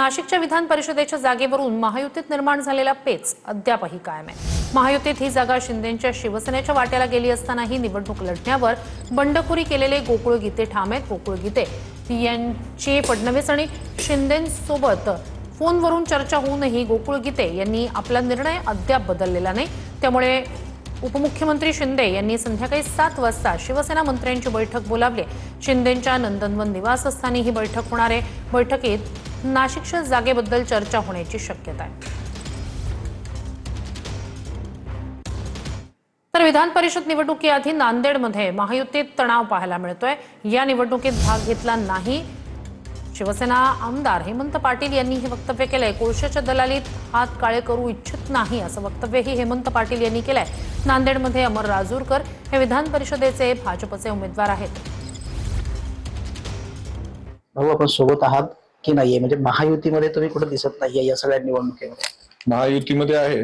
नाशिकच्या विधान परिषदेच्या जागेवरून महायुतीत निर्माण झालेला पेच अद्यापही कायम आहे। महायुतीत ही जागा शिंदेंच्या शिवसेनेच्या वाट्याला गेली असतानाही निवडणूक लढण्यावर बंडखोरी केलेले गोकुळ गीते ठाम आहेत। गोकुळ गीते यांची फडणवीस आणि शिंदेंसोबत फोनवरून चर्चा होऊनही गोकुळ गीते यांनी आपला निर्णय अद्याप बदललेला नाही। त्यामुळे उपमुख्यमंत्री शिंदे यांनी संध्याकाळी 7 वाजता शिवसेना मंत्र्यांची बैठक बोलावली। शिंदेंच्या नंदनवन निवासस्थानी ही बैठक होणार आहे। बैठकीत नाशिकच्या जागेबद्दल चर्चा होण्याची शक्यता आहे। तर विधान परिषद निवडणुकीआधी नांदेडमध्ये महायुतीत तणाव पाहायला मिळतोय। या निवडणुकीत भाग घेतला नाही। शिवसेना आमदार हेमंत पाटील यांनी हे वक्तव्य केलंय। कोळशाच्या दलालीत हात काळे करू इच्छित नाही असं वक्तव्यही हेमंत पाटील यांनी केलंय। नांदेडमध्ये अमर राजूरकर हे विधान परिषदेचे भाजपचे उमेदवार आहेत। भाऊ, आपण सोबत आहात की नाहीये? म्हणजे महायुतीमध्ये तुम्ही कुठे दिसत नाहीये या सगळ्या निवडणुकीमध्ये? महायुतीमध्ये आहे,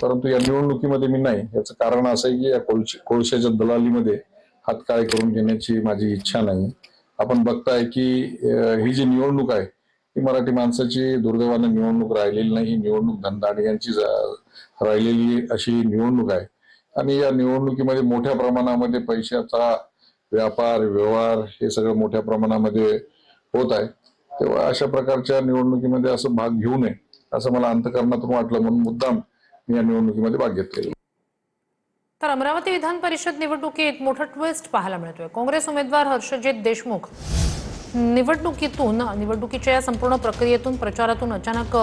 परंतु या निवडणुकीमध्ये मी नाही। याचं कारण असं आहे की या कोळशाच्या दलालीमध्ये हात काळे करून घेण्याची माझी इच्छा नाही। आपण बघताय की ही जी निवडणूक आहे ही मराठी माणसाची दुर्दैवाने निवडणूक राहिलेली नाही। ही निवडणूक धनदांडग्यांची राहिलेली अशी निवडणूक आहे आणि या निवडणुकीमध्ये मोठ्या प्रमाणामध्ये पैशाचा व्यापार व्यवहार हे सगळं मोठ्या प्रमाणामध्ये होत आहे। तेव्हा अशा प्रकारच्या निवडणुकीमध्ये असं भाग घेऊ नये असं मला अंतःकरणातून वाटलं, म्हणून मुद्दाम मी या निवडणुकीमध्ये भाग घेतलेला। तर अमरावती विधान परिषद निवडणुकीत मोठा ट्विस्ट पाहायला मिळतोय। काँग्रेस उमेदवार हर्षजित देशमुख निवडणुकीच्या या संपूर्ण प्रक्रियेतून प्रचारातून अचानक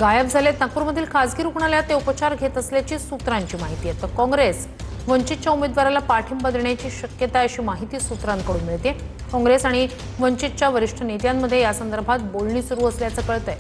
गायब झालेत। नागपूरमधील खासगी रुग्णालयात ते उपचार घेत असल्याची सूत्रांची माहिती आहे। तर काँग्रेस वंचितच्या उमेदवाराला पाठिंबा देण्याची शक्यता अशी माहिती सूत्रांकडून मिळते। काँग्रेस आणि वंचितच्या वरिष्ठ नेत्यांमध्ये या संदर्भात बोलणी सुरू असल्याचं कळतंय।